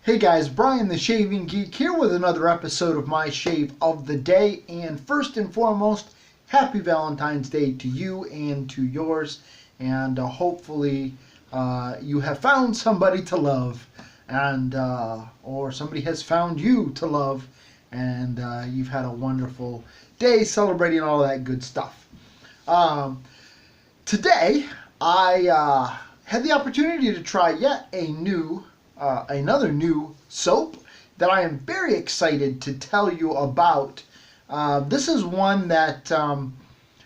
Hey guys, Brian the Shaving Geek here with another episode of my shave of the day. And first and foremost, happy Valentine's Day to you and to yours. And hopefully you have found somebody to love, and or somebody has found you to love, and you've had a wonderful day celebrating all that good stuff. Today I had the opportunity to try yet another new soap that I am very excited to tell you about. This is one that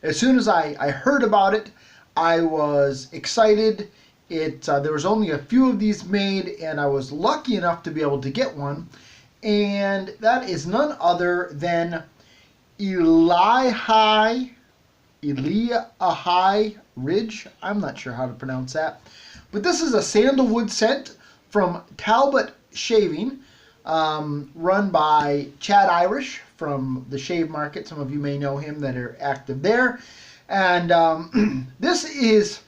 as soon as I heard about it, I was excited. There was only a few of these made, and I was lucky enough to be able to get one, and that is none other than Iliahi Ridge. I'm not sure how to pronounce that, but this is a sandalwood scent from Talbot Shaving, run by Chad Irish from the Shave Market. Some of you may know him that are active there. And this is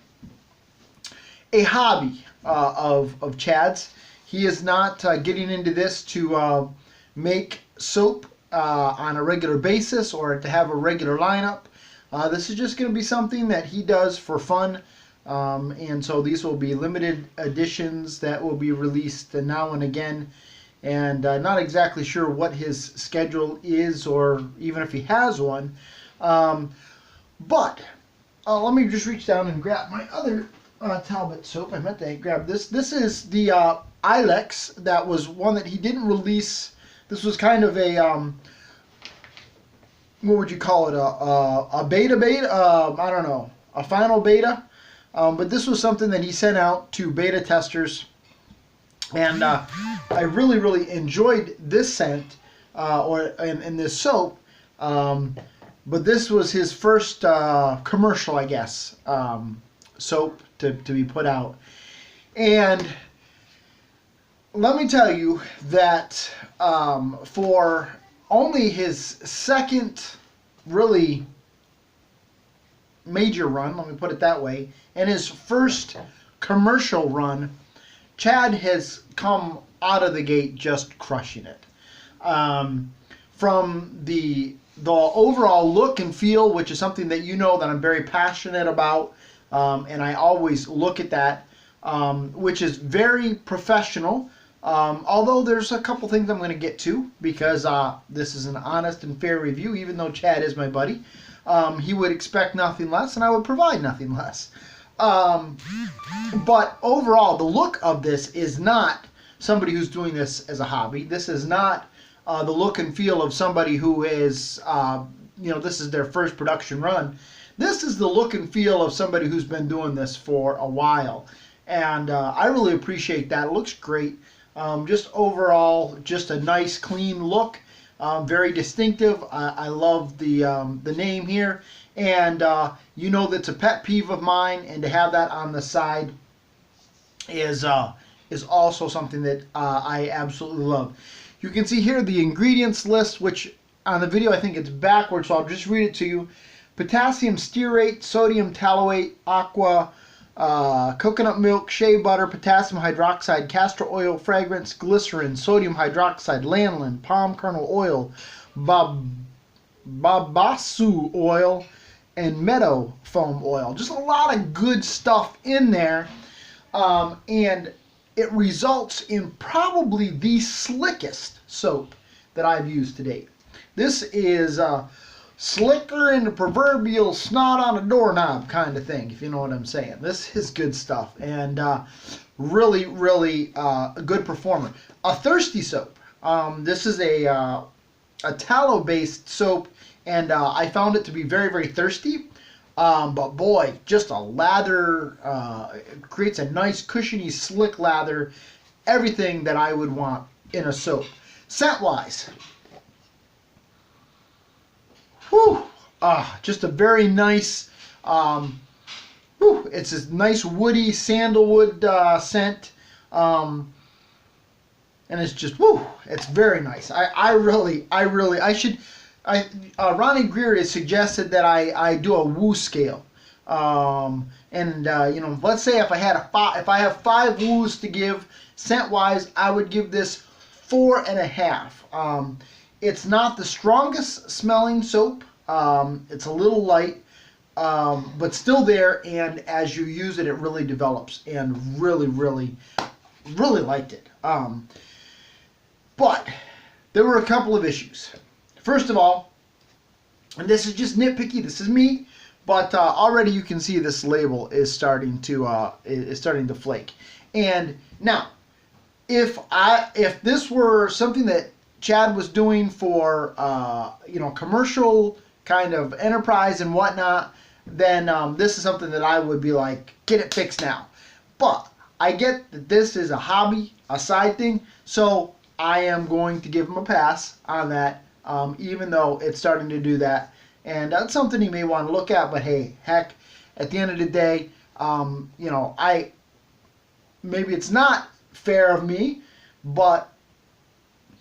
a hobby of Chad's. He is not getting into this to make soap on a regular basis or to have a regular lineup. This is just going to be something that he does for fun. And so these will be limited editions that will be released now and again. And not exactly sure what his schedule is, or even if he has one. But let me just reach down and grab my other Talbot soap. I meant to grab this. This is the Ilex. That was one that he didn't release. This was kind of a what would you call it? A beta? I don't know. A final beta. But this was something that he sent out to beta testers, and I really enjoyed this scent and this soap. But this was his first commercial, I guess, soap to be put out. And let me tell you that for only his second really major run, let me put it that way, and his first commercial run, Chad has come out of the gate just crushing it. From the overall look and feel, which is something that you know that I'm very passionate about, and I always look at that, which is very professional, although there's a couple things I'm going to get to, because this is an honest and fair review. Even though Chad is my buddy, he would expect nothing less, and I would provide nothing less. But overall, the look of this is not somebody who's doing this as a hobby. This is not the look and feel of somebody who is, this is their first production run. This is the look and feel of somebody who's been doing this for a while. And I really appreciate that. It looks great. Just overall, just a nice, clean look. Very distinctive. I love the name here, and you know that's a pet peeve of mine, and to have that on the side is also something that I absolutely love. You can see here the ingredients list, which on the video I think it's backwards, so I'll just read it to you. Potassium stearate, sodium tallate, aqua, coconut milk, shea butter, potassium hydroxide, castor oil, fragrance, glycerin, sodium hydroxide, lanolin, palm kernel oil, babasu oil, and meadow foam oil. Just a lot of good stuff in there, and it results in probably the slickest soap that I've used to date. This is slicker than the proverbial snot on a doorknob kind of thing, if you know what I'm saying. This is good stuff, and really a good performer. A thirsty soap. This is a tallow-based soap, and I found it to be very thirsty. But boy, just a lather, it creates a nice cushiony slick lather. Everything that I would want in a soap. Scent-wise, just a very nice, it's a nice woody sandalwood scent, and it's just, it's very nice. Ronnie Greer has suggested that I do a woo scale. You know, let's say if I have 5 woos to give scent wise, I would give this 4.5. It's not the strongest smelling soap. It's a little light, but still there. And as you use it, it really develops. And really, really, really liked it. But there were a couple of issues. First of all, and this is just nitpicky. This is me. But already you can see this label is starting to flake. And now, if this were something that Chad was doing for you know, commercial kind of enterprise and whatnot, then this is something that I would be like, get it fixed now. But I get that this is a hobby, a side thing, so I am going to give him a pass on that, even though it's starting to do that. And that's something you may want to look at, but hey, heck, at the end of the day, you know, maybe it's not fair of me, but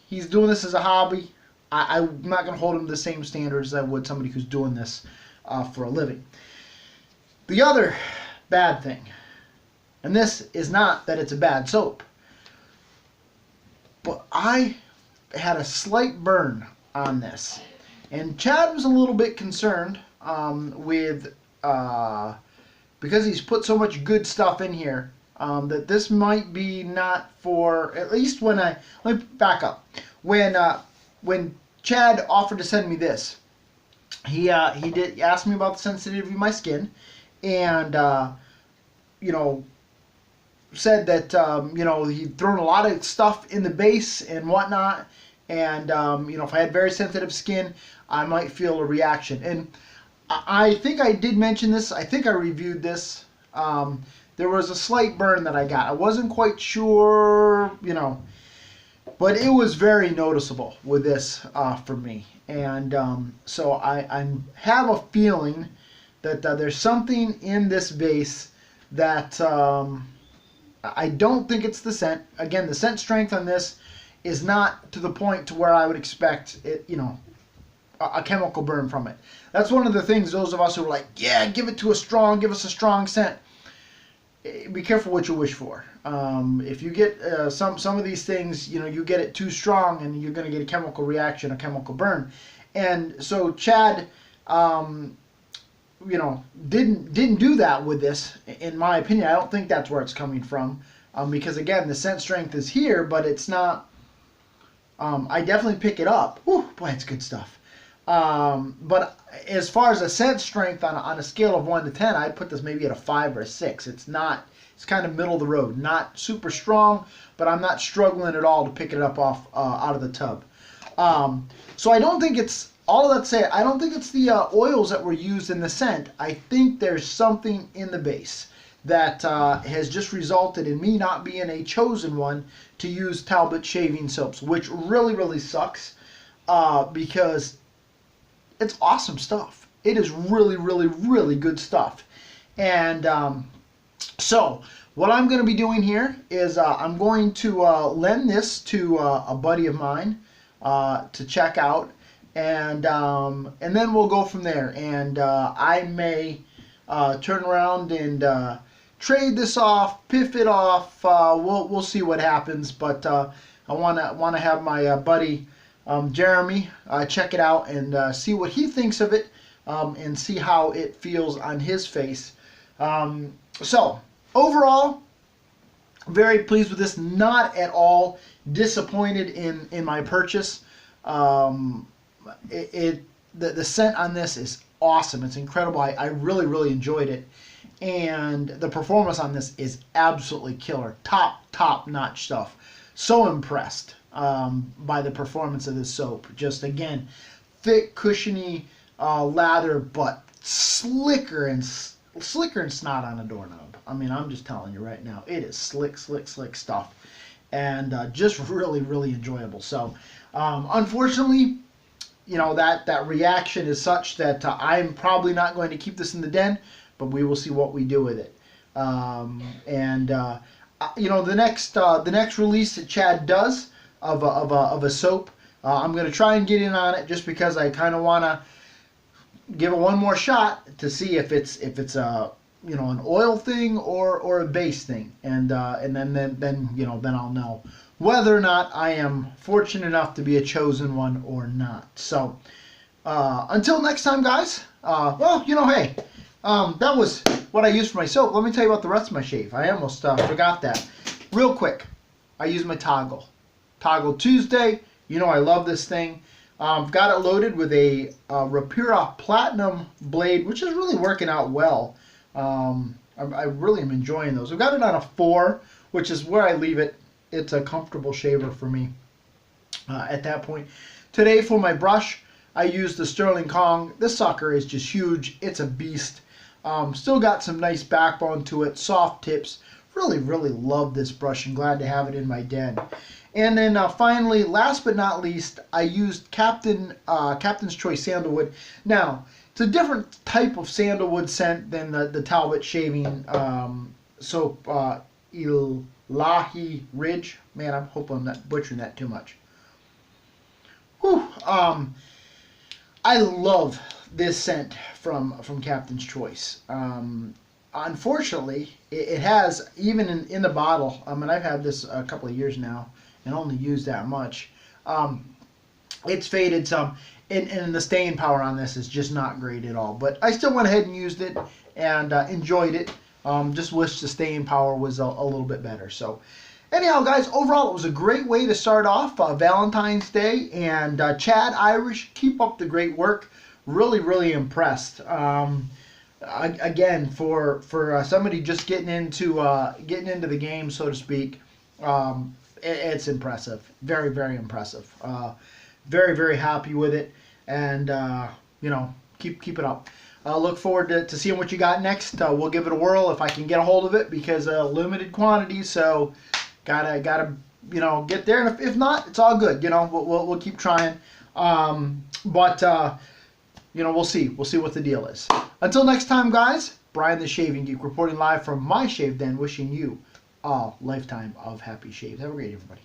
he's doing this as a hobby. I'm not going to hold him to the same standards as I would somebody who's doing this for a living. The other bad thing, and this is not that it's a bad soap, but I had a slight burn on this. And Chad was a little bit concerned with, because he's put so much good stuff in here, that this might be not for, at least let me back up. When Chad offered to send me this, he did ask me about the sensitivity of my skin, and, you know, said that, you know, he'd thrown a lot of stuff in the base and whatnot, and, you know, if I had very sensitive skin, I might feel a reaction. And I think I did mention this. I think I reviewed this. There was a slight burn that I got. I wasn't quite sure, you know, but it was very noticeable with this for me. And so I have a feeling that there's something in this base that I don't think it's the scent. Again, the scent strength on this is not to the point to where I would expect it, you know, a chemical burn from it. That's one of the things, those of us who are like, yeah, give us a strong scent. Be careful what you wish for. If you get some of these things, you know, you get it too strong and you're going to get a chemical reaction, a chemical burn. And so Chad, you know, didn't do that with this, in my opinion. I don't think that's where it's coming from, because again, the scent strength is here, but it's not. I definitely pick it up. Whew, boy, it's good stuff. But as far as the scent strength on a scale of 1 to 10, I'd put this maybe at a 5 or a 6. It's not. It's kind of middle of the road. Not super strong, but I'm not struggling at all to pick it up off out of the tub. So I don't think it's. All of that said, I don't think it's the oils that were used in the scent. I think there's something in the base that has just resulted in me not being a chosen one to use Talbot shaving soaps, which really, really sucks, because it's awesome stuff. It is really, really, really good stuff. And so what I'm going to be doing here is I'm going to lend this to a buddy of mine to check out. And then we'll go from there. And I may turn around and trade this off, piff it off. We'll see what happens. But I wanna have my buddy Jeremy check it out and see what he thinks of it, and see how it feels on his face. So overall, very pleased with this. Not at all disappointed in my purchase. The scent on this is awesome. It's incredible. I really, really enjoyed it. And the performance on this is absolutely killer. Top notch stuff. So impressed by the performance of this soap. Just, again, thick, cushiony lather, but slicker and snot on a doorknob. I mean, I'm just telling you right now, it is slick stuff. And just really, really enjoyable. So, unfortunately, you know, that reaction is such that I'm probably not going to keep this in the den, but we will see what we do with it. You know, the next release that Chad does of a soap, I'm going to try and get in on it, just because I kind of want to give it one more shot to see if it's a an oil thing or a base thing, and then I'll know whether or not I am fortunate enough to be a chosen one or not. So until next time, guys. Hey, that was what I used for my soap. Let me tell you about the rest of my shave. I almost forgot that. Real quick, I use my Toggle Tuesday. I love this thing. Got it loaded with a Rapira Platinum blade, which is really working out well. I really am enjoying those. I've got it on a 4, which is where I leave it. It's a comfortable shaver for me at that point. Today for my brush, I used the Sterling Kong. This sucker is just huge. It's a beast. Still got some nice backbone to it, soft tips. Really, really love this brush and glad to have it in my den. And then finally, last but not least, I used Captain's Choice Sandalwood. Now, it's a different type of sandalwood scent than the Talbot shaving soap, Iliahi Ridge. Man, I hope I'm not butchering that too much. Whew. I love this scent from Captain's Choice. Unfortunately, it has, even in the bottle, I mean, I've had this a couple of years now and only used that much. It's faded some, and the staying power on this is just not great at all. But I still went ahead and used it and enjoyed it. Just wish the staying power was a little bit better. So anyhow, guys, overall, it was a great way to start off Valentine's Day. And Chad Irish, keep up the great work. Really, really impressed. Again, for somebody just getting into the game, so to speak, it's impressive. Very, very impressive. Very, very happy with it, and keep it up. Look forward to seeing what you got next. We'll give it a whirl if I can get a hold of it, because limited quantities, so gotta get there. And if not, it's all good. We'll keep trying. But we'll see. We'll see what the deal is. Until next time, guys, Brian the Shaving Geek reporting live from my shave den, wishing you a lifetime of happy shaves. Have a great day, everybody.